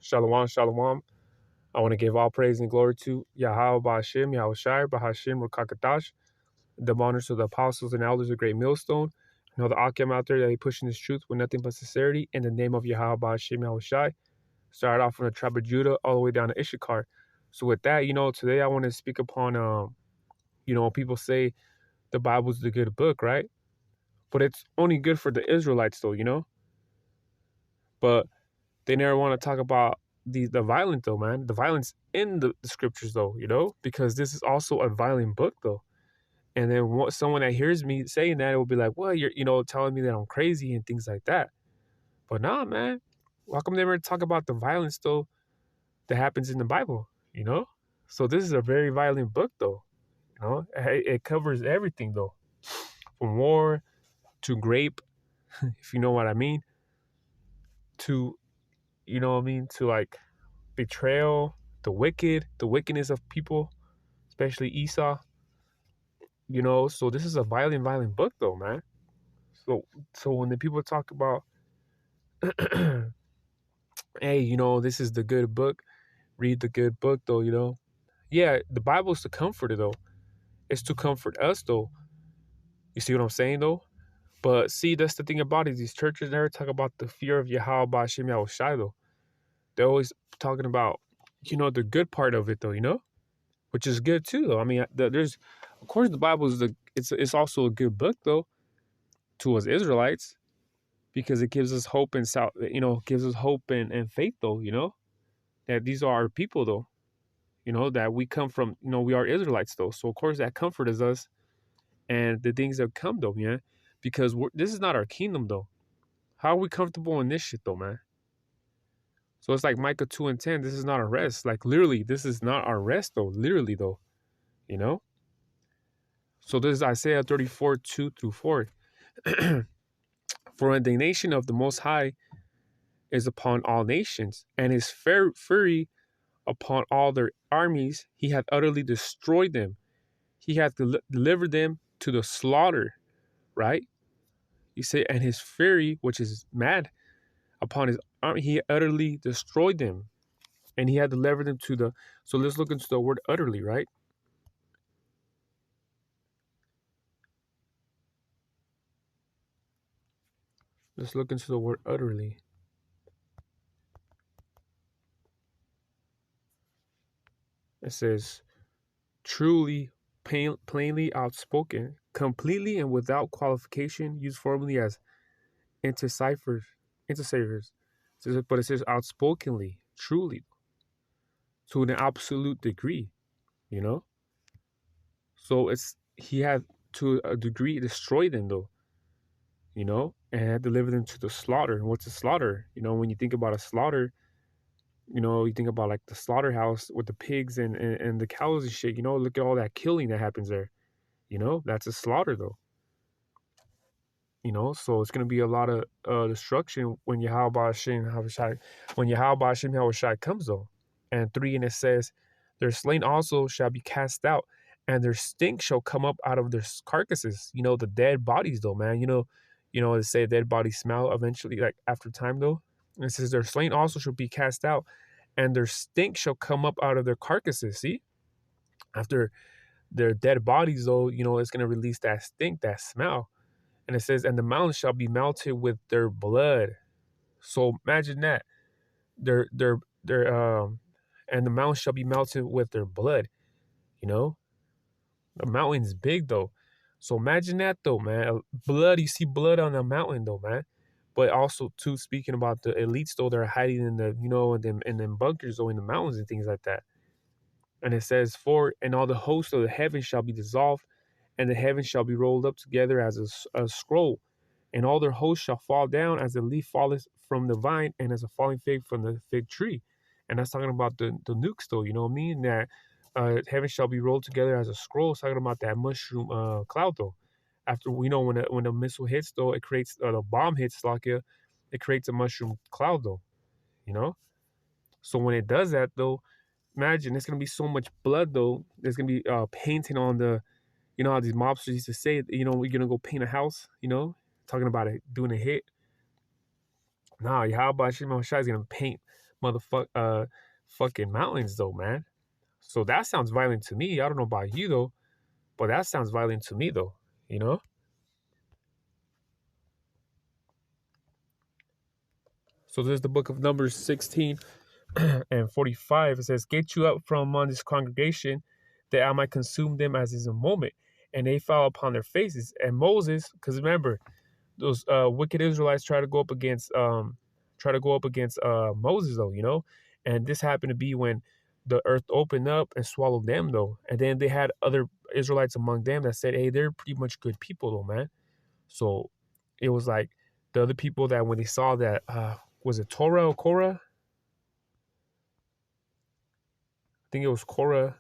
Shalom, shalom. I want to give all praise and glory to Yahweh Ba'ashem, Yahweh Shai, Bahashem, Rukakadash, the honors to the apostles and elders of Great Millstone, and all the Akim out there that are pushing this truth with nothing but sincerity in the name of Yahweh Ba'ashem, Yahweh Shai. Started off from the tribe of Judah all the way down to Issachar. So with that, today I want to speak upon, people say the Bible's the good book, right? But it's only good for the Israelites though. But they never want to talk about the violence though, man. The violence in the scriptures though, because this is also a violent book though. And then someone that hears me saying that, it will be like, well, you're, telling me that I'm crazy and things like that. But nah, man. How come they never talk about the violence though that happens in the Bible? So this is a very violent book though. It covers everything though, from war to grape, if you know what I mean, to to like betrayal, the wickedness of people, especially Esau. So this is a violent book though, man. So when the people talk about, hey, this is the good book, read the good book though. Yeah, the Bible is to comfort it though. It's to comfort us though. You see what I'm saying though? But see, that's the thing about it. These churches never talk about the fear of Yahweh Ba'ashem Yahweh Shai though. They're always talking about, the good part of it though, which is good too though. I mean, there's, of course, the Bible is it's also a good book though to us Israelites, because it gives us hope and gives us hope and faith though, that these are our people though, that we come from, we are Israelites though. So of course that comforts us and the things that come though, man, because this is not our kingdom though. How are we comfortable in this shit though, man? So it's like Micah 2:10. This is not our rest. Like literally, this is not our rest though. Literally though, you know. So this is Isaiah 34:2-4. For indignation of the Most High is upon all nations, and his fury upon all their armies. He hath utterly destroyed them. He hath delivered them to the slaughter. Right? You say, and his fury, which is mad, upon his army, he utterly destroyed them, and he had delivered them to the. So let's look into the word utterly, right? Let's look into the word utterly. It says, truly, plainly outspoken, completely and without qualification, used formally as interciphers. But it says outspokenly, truly, to an absolute degree, So he had to a degree destroyed them though, and had delivered them to the slaughter. And what's a slaughter? When you think about a slaughter, you think about like the slaughterhouse with the pigs and the cows and shit, look at all that killing that happens there. That's a slaughter though. So it's gonna be a lot of destruction when Yahweh Ba'ashem Yahweh Shai comes though. And 3, and it says, their slain also shall be cast out, and their stink shall come up out of their carcasses. The dead bodies though, man. They say dead bodies smell eventually, like after time though. And it says their slain also shall be cast out, and their stink shall come up out of their carcasses. See? After their dead bodies though, it's gonna release that stink, that smell. And it says, and the mountains shall be melted with their blood. So imagine that. Their and the mountains shall be melted with their blood. The mountain's big though. So imagine that though, man. Blood, you see blood on the mountain though, man. But also too, speaking about the elites though, they're hiding in the, in them bunkers though, in the mountains and things like that. And it says, for and all the hosts of the heavens shall be dissolved, and the heavens shall be rolled up together as a scroll, and all their hosts shall fall down as a leaf falleth from the vine, and as a falling fig from the fig tree. And that's talking about the nukes though, you know what I mean? That heaven shall be rolled together as a scroll. It's talking about that mushroom cloud though. After when a missile hits though, it creates the bomb hits like it creates a mushroom cloud though, you know. So when it does that though, imagine it's gonna be so much blood though. There's gonna be painting on the, how these mobsters used to say, we're gonna go paint a house, talking about it doing a hit. Nah, Yahweh Ba'ashem Shai is gonna paint fucking mountains though, man. So that sounds violent to me. I don't know about you though, but that sounds violent to me though, you know? So there's the book of Numbers 16 and 45. It says, "Get you up from among this congregation, that I might consume them as is a moment." And they fell upon their faces. And Moses, because remember, those wicked Israelites try to go up against Moses though, you know? And this happened to be when the earth opened up and swallowed them though. And then they had other Israelites among them that said, "Hey, they're pretty much good people though, man." So it was like the other people that when they saw that, was it Torah or Korah? I think it was Korah.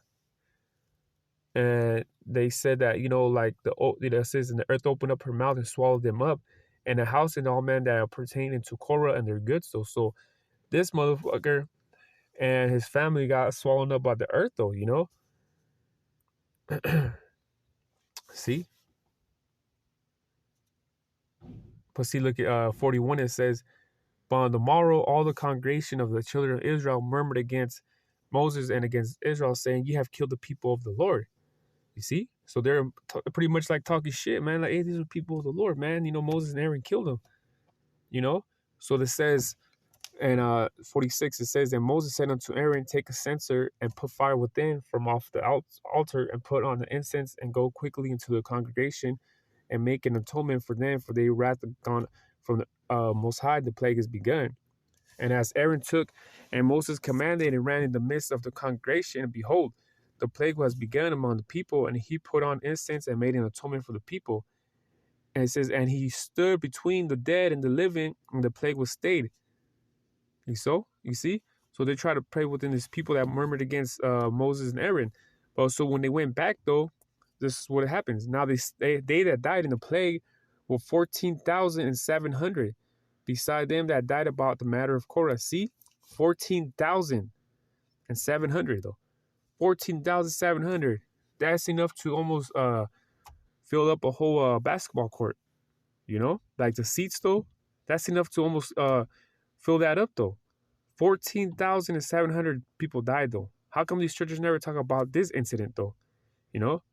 And they said that, you know, like it says, "And the earth opened up her mouth and swallowed them up, and the house and all men that are pertaining to Korah and their goods." So this motherfucker and his family got swallowed up by the earth, though, you know? See? But see, look at 41, it says, "But on the morrow, all the congregation of the children of Israel murmured against Moses and against Israel, saying, 'You have killed the people of the Lord.'" You see? So they're pretty much like talking shit, man. Like, "Hey, these are people of the Lord, man. You know, Moses and Aaron killed them, you know?" So this says, and 46, it says, "And Moses said unto Aaron, Take a censer and put fire within from off the altar and put on the incense and go quickly into the congregation and make an atonement for them, for they wrath gone from the Most High, the plague is begun." And as Aaron took and Moses commanded and ran in the midst of the congregation, and behold, the plague was begun among the people, and he put on incense and made an atonement for the people. And it says, "And he stood between the dead and the living, and the plague was stayed." You see? So they try to pray within these people that murmured against Moses and Aaron. But so when they went back, though, this is what happens. Now they that died in the plague were 14,700. Beside them that died about the matter of Korah. See? 14,700, though. 14,700. That's enough to almost fill up a whole basketball court. You know? Like the seats, though. That's enough to almost fill that up, though. 14,700 people died, though. How come these churches never talk about this incident, though? You know?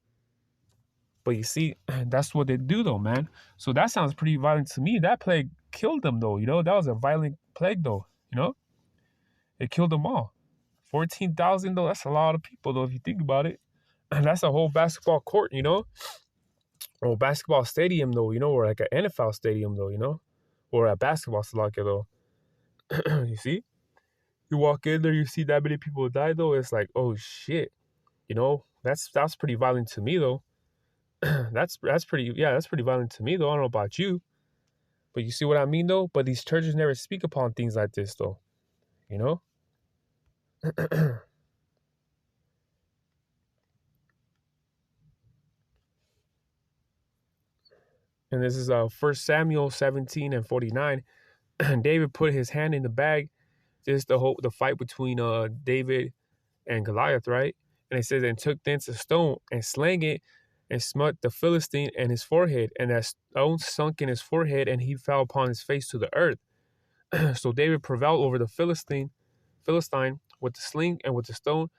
But you see, that's what they do, though, man. So that sounds pretty violent to me. That plague killed them, though. You know, that was a violent plague, though. You know, it killed them all. 14,000, though. That's a lot of people, though, if you think about it. And that's a whole basketball court, you know, or basketball stadium, though. You know, or like an NFL stadium, though. You know, or a basketball slugger, though. You see, you walk in there, you see that many people die, though. It's like, oh shit. You know, that's pretty violent to me, though. that's pretty violent to me, though. I don't know about you, but you see what I mean, though. But these churches never speak upon things like this, though. You know. And this is 1 Samuel 17 and 49. David put his hand in the bag. This is the fight between David and Goliath, right? And it says, "And took thence a stone and slang it and smote the Philistine in his forehead, and that stone sunk in his forehead, and he fell upon his face to the earth." So David prevailed over the Philistine with the sling and with the stone,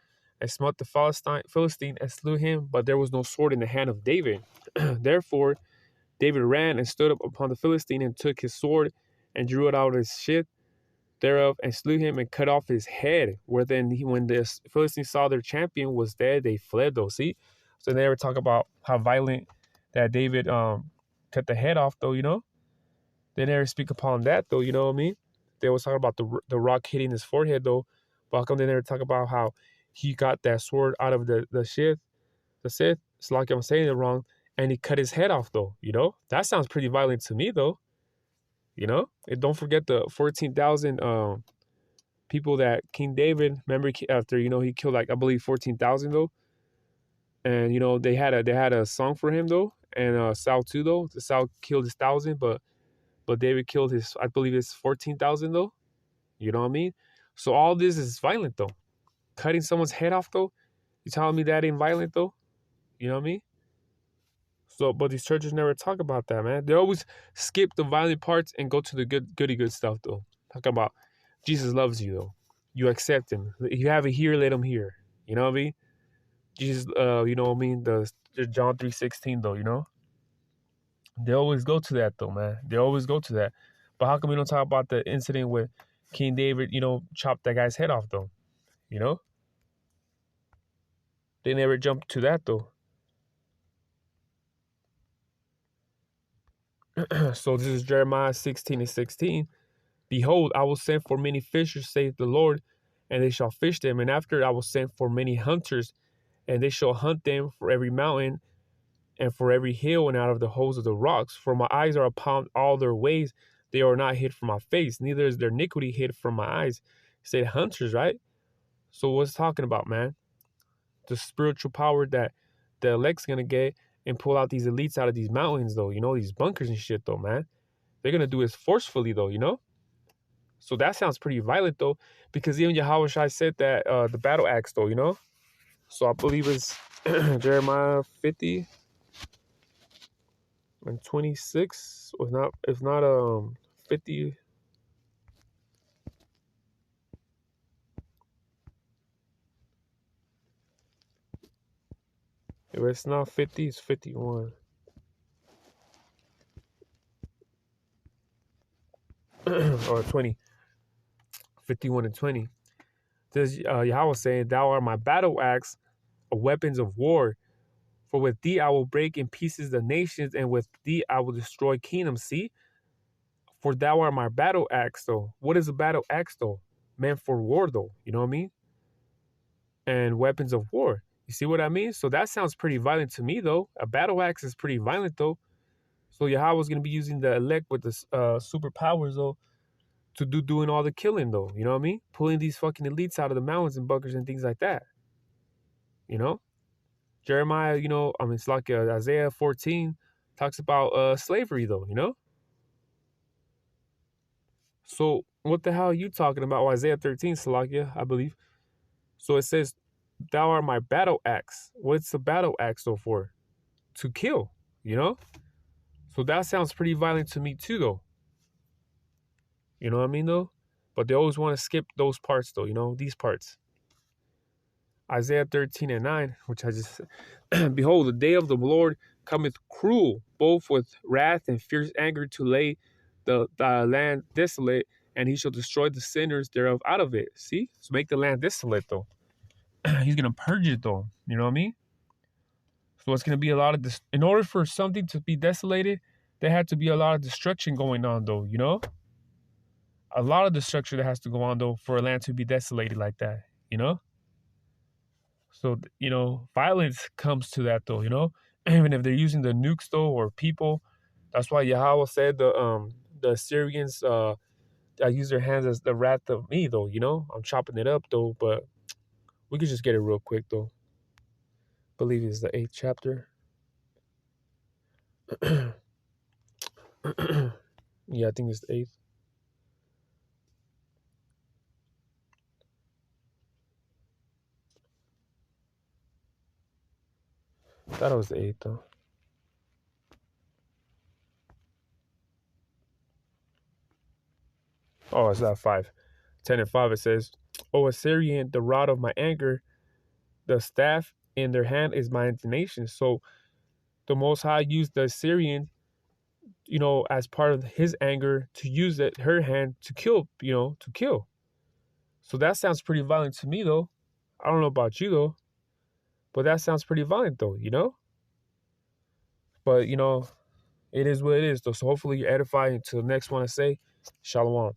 and smote the Philistine and slew him, but there was no sword in the hand of David. Therefore David ran and stood up upon the Philistine and took his sword and drew it out of his sheath thereof and slew him and cut off his head. When the Philistines saw their champion was dead, they fled, though. See? So they never talk about how violent that David cut the head off, though, you know? They never speak upon that, though, you know what I mean? They always talk about the rock hitting his forehead, though. But how come they never talk about how he got that sword out of the sheath? It's like I'm saying it wrong. And he cut his head off, though, you know? That sounds pretty violent to me, though. You know? And don't forget the 14,000 people that King David, remember after, you know, he killed like, I believe 14,000, though. And, you know, they had a song for him, though. And Saul too, though. Saul killed his 1,000, but David killed his, I believe it's 14,000, though. You know what I mean? So all this is violent, though. Cutting someone's head off, though. You telling me that ain't violent, though? You know what I mean? So, but these churches never talk about that, man. They always skip the violent parts and go to the goody good stuff, though. Talk about Jesus loves you, though. you accept him. If you have it here, let him hear. You know what I mean? Jesus, you know what I mean? The John 3:16 though, you know? They always go to that though, man. They always go to that. But how come we don't talk about the incident with King David, you know, chopped that guy's head off though? You know? They never jump to that though. So this is Jeremiah 16:16. Behold, I will send for many fishers, saith the Lord, and they shall fish them. And after I will send for many hunters, and they shall hunt them for every mountain and for every hill and out of the holes of the rocks. For my eyes are upon all their ways. They are not hid from my face, neither is their iniquity hid from my eyes. He said hunters, right? So what's talking about, man? The spiritual power that the elect's going to get and pull out these elites out of these mountains, though, you know, these bunkers and shit, though, man. They're going to do it forcefully, though, you know? So that sounds pretty violent, though, because even Yahweh Shai said that the battle axe, though, you know? So I believe it's Jeremiah 50 and 26, or if not 50. If it's not 50, it's 51. Or 20. 51 and 20. Says Yahweh saying, Thou art my battle axe, weapons of war. For with thee I will break in pieces the nations, and with thee I will destroy kingdoms. See? For thou art my battle axe, though. What is a battle axe, though? Meant for war, though. You know what I mean? And weapons of war. You see what I mean? So that sounds pretty violent to me, though. A battle axe is pretty violent, though. So Yahweh's going to be using the elect with the superpowers, though, to doing all the killing, though. You know what I mean? Pulling these fucking elites out of the mountains and bunkers and things like that. You know? Jeremiah, you know, I mean, it's like Isaiah 14 talks about slavery, though, you know? So what the hell are you talking about? Well, Isaiah 13, Salakia, I believe. So it says, Thou art my battle axe. What's the battle axe, though, for? To kill, you know? So that sounds pretty violent to me, too, though. You know what I mean, though? But they always want to skip those parts, though, you know? These parts. Isaiah 13 and 9, which I just said, Behold, the day of the Lord cometh cruel, both with wrath and fierce anger, to lay the land desolate, and he shall destroy the sinners thereof out of it. See? So make the land desolate, though. He's going to purge it, though. You know what I mean? So it's going to be a lot of this. In order for something to be desolated, there had to be a lot of destruction going on, though, you know? A lot of destruction that has to go on, though, for a land to be desolated like that, you know? So, you know, violence comes to that, though, you know? Even if they're using the nukes, though, or people. That's why Yahweh said the Assyrians use their hands as the wrath of me, though, you know? I'm chopping it up, though, but we could just get it real quick, though. I believe it's the 8th chapter. Yeah, I think it's the 8th. I thought it was the 8th, though. Oh, it's not 5. 10 and 5, it says, O Assyrian, the rod of my anger, the staff in their hand is my indignation. So the Most High used the Assyrian, you know, as part of his anger to use her hand to kill, you know, to kill. So that sounds pretty violent to me, though. I don't know about you, though. But that sounds pretty violent, though, you know? But, you know, it is what it is, though. So hopefully you edify into the next one I say. Shalom.